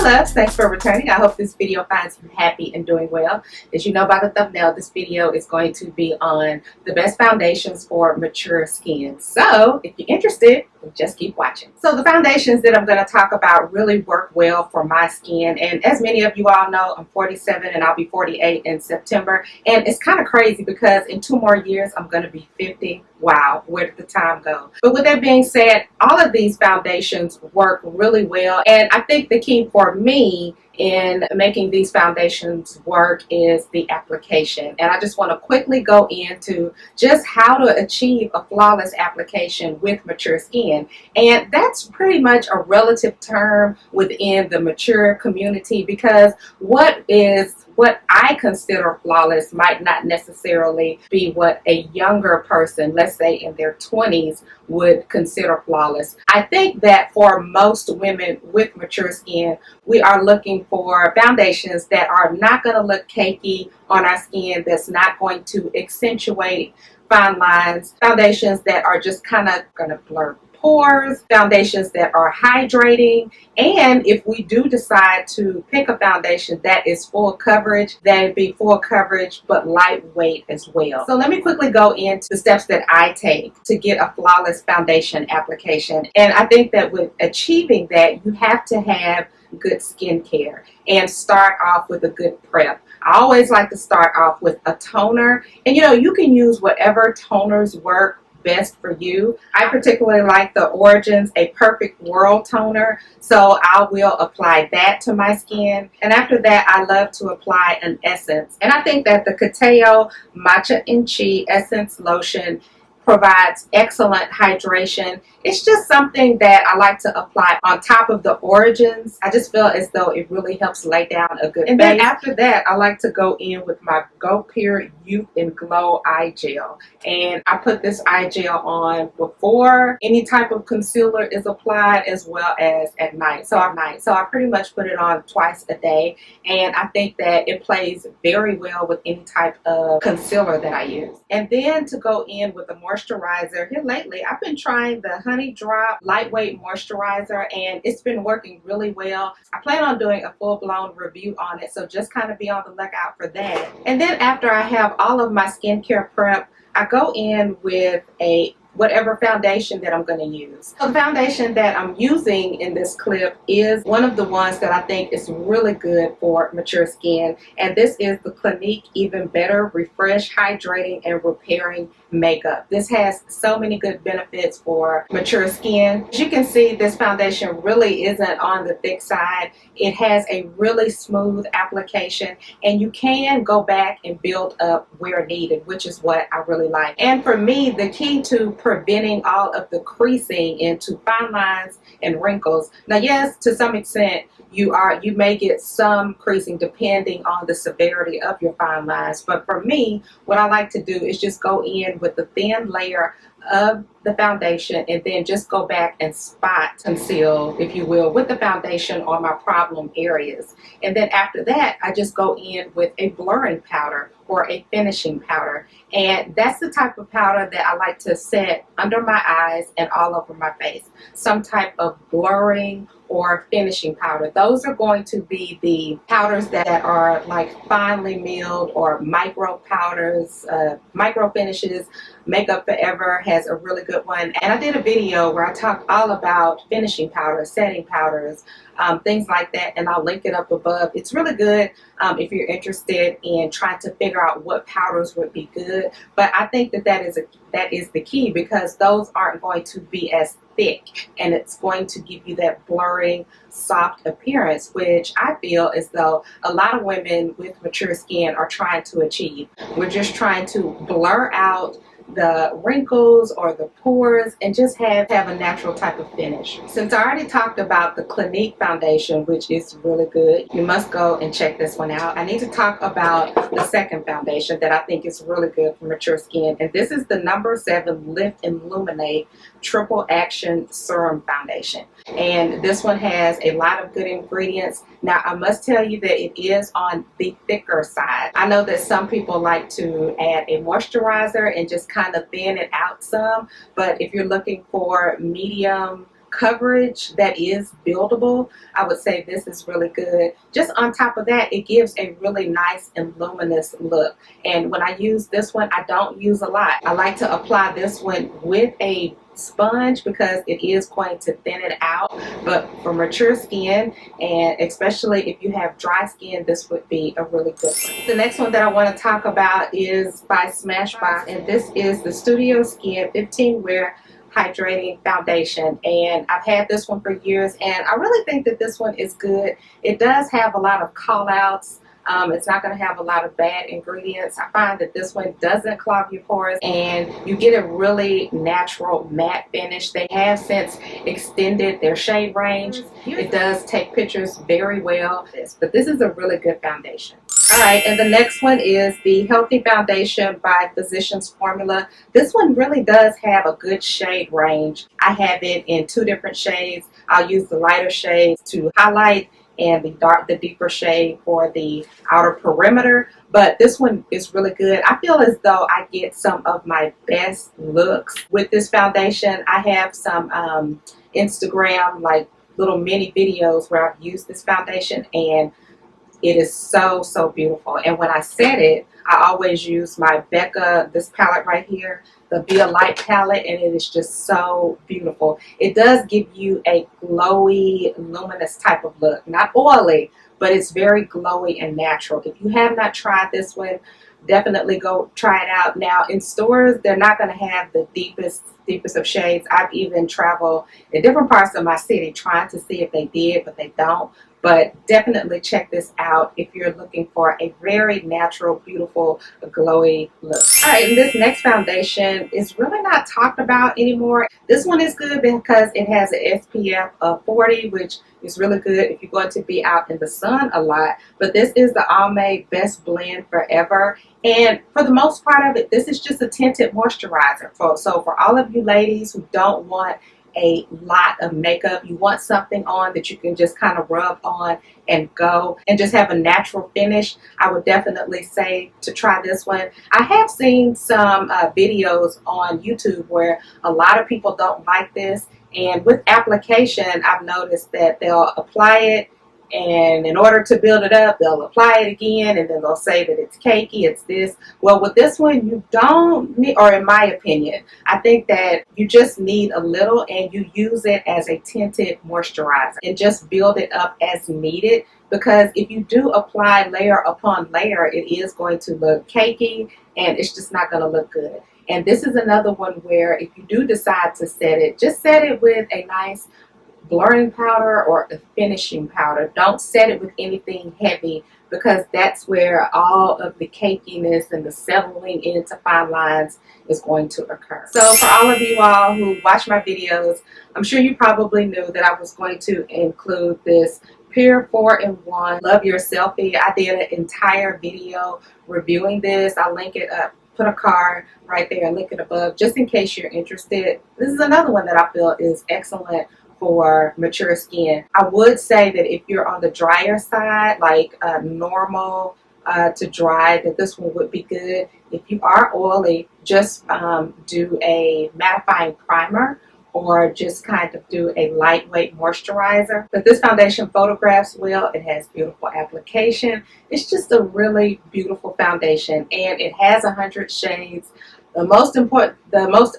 loves, thanks for returning. I hope this video finds you happy and doing well. As you know by the thumbnail, this video is going to be on the best foundations for mature skin. So if you're interested, just keep watching. So the foundations that I'm going to talk about really work well for my skin, and as many of you all know, I'm 47 and I'll be 48 in September, and it's kind of crazy because in 2 more years I'm going to be 50. Wow, where did the time go? But with that being said, all of these foundations work really well, and I think the key for me in making these foundations work is the application. And I just want to quickly go into just how to achieve a flawless application with mature skin. And that's pretty much a relative term within the mature community, because what I consider flawless might not necessarily be what a younger person, let's say in their 20s, would consider flawless. I think that for most women with mature skin, we are looking for foundations that are not going to look cakey on our skin, that's not going to accentuate fine lines, foundations that are just kind of going to blur pores, foundations that are hydrating, and if we do decide to pick a foundation that is full coverage, then it'd be full coverage but lightweight as well. So let me quickly go into the steps that I take to get a flawless foundation application. And I think that with achieving that, you have to have good skincare and start off with a good prep. I always like to start off with a toner, and you can use whatever toners work best for you. I particularly like the Origins A Perfect World toner, so I will apply that to my skin. And after that, I love to apply an essence, and I think that the Kitao Matcha and Chia essence lotion provides excellent hydration. It's just something that I like to apply on top of the Origins. I just feel as though it really helps lay down a good base. And then after that, I like to go in with my goPure Youth and Glow eye gel. And I put this eye gel on before any type of concealer is applied, as well as at night. So I pretty much put it on twice a day, and I think that it plays very well with any type of concealer that I use. And then to go in with a moisturizer, here lately I've been trying the Honey Drop lightweight moisturizer, and it's been working really well. I plan on doing a full-blown review on it, so just kind of be on the lookout for that. And then after I have all of my skincare prep, I go in with whatever foundation that I'm going to use. So the foundation that I'm using in this clip is one of the ones that I think is really good for mature skin, and this is the Clinique Even Better Refresh Hydrating and Repairing Makeup. This has so many good benefits for mature skin. As you can see, this foundation really isn't on the thick side. It has a really smooth application, and you can go back and build up where needed, which is what I really like. And for me, the key to preventing all of the creasing into fine lines and wrinkles. Now, yes, to some extent, you may get some creasing depending on the severity of your fine lines, but for me, what I like to do is just go in with a thin layer of the foundation and then just go back and spot conceal, if you will, with the foundation on my problem areas. And then after that, I just go in with a blurring powder or a finishing powder, and that's the type of powder that I like to set under my eyes and all over my face. Some type of blurring or finishing powder. Those are going to be the powders that are like finely milled or micro powders, micro finishes. Makeup Forever has a really good one, and I did a video where I talked all about finishing powders, setting powders, things like that, and I'll link it up above. It's really good if you're interested in trying to figure out what powders would be good, but I think that is the key, because those aren't going to be as thick, and it's going to give you that blurring, soft appearance, which I feel as though a lot of women with mature skin are trying to achieve. We're just trying to blur out the wrinkles or the pores and just have a natural type of finish. Since I already talked about the Clinique foundation, which is really good, you must go and check this one out. I need to talk about the second foundation that I think is really good for mature skin, and this is the No. 7 Lift and Illuminate Triple Action Serum Foundation. And this one has a lot of good ingredients. Now, I must tell you that it is on the thicker side. I know that some people like to add a moisturizer and just kind of thin it out some, but if you're looking for medium coverage that is buildable, I would say this is really good. Just on top of that, it gives a really nice and luminous look. And when I use this one, I don't use a lot. I like to apply this one with a sponge because it is going to thin it out. But for mature skin, and especially if you have dry skin, this would be a really good one. The next one that I want to talk about is by SMASHBOX, and this is the Studio Skin 15 Wear Hydrating Foundation. And I've had this one for years, and I really think that this one is good. It does have a lot of call outs. It's not going to have a lot of bad ingredients. I find that this one doesn't clog your pores, and you get a really natural matte finish. They have since extended their shade range. It does take pictures very well, but this is a really good foundation. Alright, and the next one is the Healthy Foundation by Physicians Formula. This one really does have a good shade range. I have it in 2 different shades. I'll use the lighter shades to highlight and the deeper shade for the outer perimeter. But this one is really good. I feel as though I get some of my best looks with this foundation. I have some Instagram like little mini videos where I've used this foundation, and it is so beautiful. And when I set it, I always use my Becca, this palette right here, the Be a Light palette, and it is just so beautiful. It does give you a glowy, luminous type of look. Not oily, but it's very glowy and natural. If you have not tried this one, definitely go try it out. Now, in stores, they're not going to have the deepest of shades. I've even traveled in different parts of my city trying to see if they did, but they don't. But definitely check this out if you're looking for a very natural, beautiful, glowy look. Alright, and this next foundation is really not talked about anymore. This one is good because it has an SPF of 40, which is really good if you're going to be out in the sun a lot. But this is the Aloe Best Blend Forever. And for the most part of it, this is just a tinted moisturizer. So for all of you ladies who don't want a lot of makeup, you want something on that you can just kind of rub on and go and just have a natural finish, I would definitely say to try this one. I have seen some videos on YouTube where a lot of people don't like this, and with application I've noticed that they'll apply it, and in order to build it up, they'll apply it again, and then they'll say that it's cakey, it's this. Well, with this one, you don't need, or in my opinion, I think that you just need a little, and you use it as a tinted moisturizer and just build it up as needed. Because if you do apply layer upon layer, it is going to look cakey, and it's just not going to look good. And this is another one where if you do decide to set it, just set it with a nice blurring powder or a finishing powder. Don't set it with anything heavy, because that's where all of the cakiness and the settling into fine lines is going to occur. So for all of you all who watch my videos, I'm sure you probably knew that I was going to include this Pure 4-in-1 Love Your Selfie. I did an entire video reviewing this. I'll link it up, put a card right there and link it above just in case you're interested. This is another one that I feel is excellent for mature skin. I would say that if you're on the drier side, like normal to dry, that this one would be good. If you are oily, just do a mattifying primer, or just kind of do a lightweight moisturizer. But this foundation photographs well. It has beautiful application. It's just a really beautiful foundation, and it has 100 shades. The most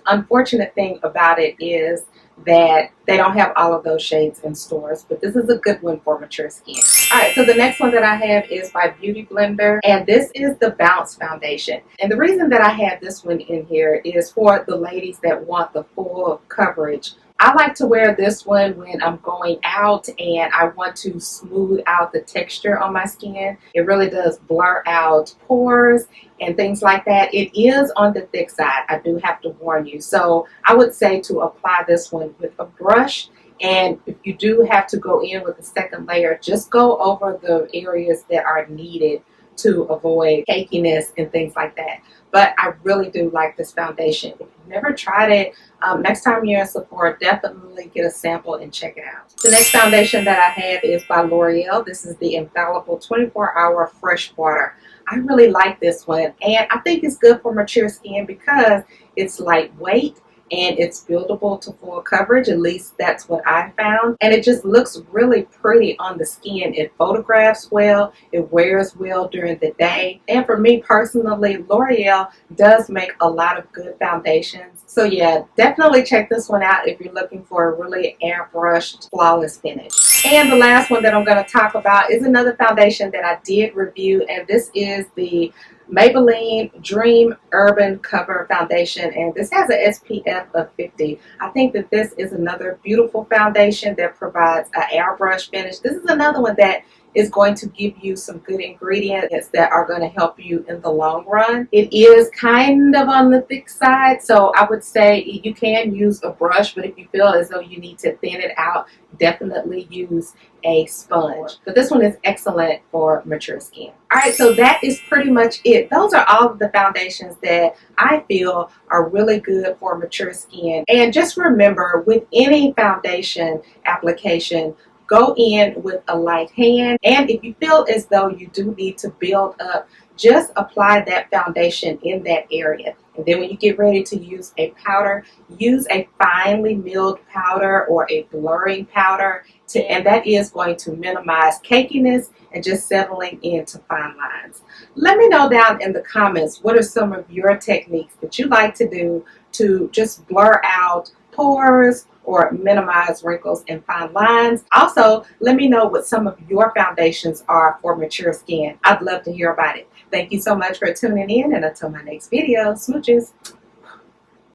unfortunate thing about it is that they don't have all of those shades in stores, but this is a good one for mature skin. Alright, so the next one that I have is by Beauty Blender, and this is the Bounce Foundation. And the reason that I have this one in here is for the ladies that want the full coverage. I like to wear this one when I'm going out and I want to smooth out the texture on my skin. It really does blur out pores and things like that. It is on the thick side, I do have to warn you. So I would say to apply this one with a brush, and if you do have to go in with a second layer, just go over the areas that are needed to avoid cakiness and things like that. But I really do like this foundation. If you've never tried it, next time you're in Sephora, definitely get a sample and check it out. The next foundation that I have is by L'Oreal. This is the Infallible 24-Hour Fresh Water. I really like this one, and I think it's good for mature skin because it's lightweight, and it's buildable to full coverage. At least that's what I found. And it just looks really pretty on the skin. It photographs well, it wears well during the day. And for me personally, L'Oreal does make a lot of good foundations. So yeah, definitely check this one out if you're looking for a really airbrushed, flawless finish. And the last one that I'm going to talk about is another foundation that I did review, and this is the Maybelline Dream Urban Cover Foundation, and this has an SPF of 50. I think that this is another beautiful foundation that provides an airbrush finish. This is another one that is going to give you some good ingredients that are going to help you in the long run. It is kind of on the thick side, so I would say you can use a brush, but if you feel as though you need to thin it out, definitely use a sponge. But this one is excellent for mature skin. Alright, so that is pretty much it. Those are all of the foundations that I feel are really good for mature skin. And just remember, with any foundation application, go in with a light hand, and if you feel as though you do need to build up, just apply that foundation in that area. And then when you get ready to use a powder, use a finely milled powder or a blurring powder, and that is going to minimize cakiness and just settling into fine lines. Let me know down in the comments what are some of your techniques that you like to do to just blur out pores or minimize wrinkles and fine lines. Also, let me know what some of your foundations are for mature skin. I'd love to hear about it. Thank you so much for tuning in, and until my next video, smooches.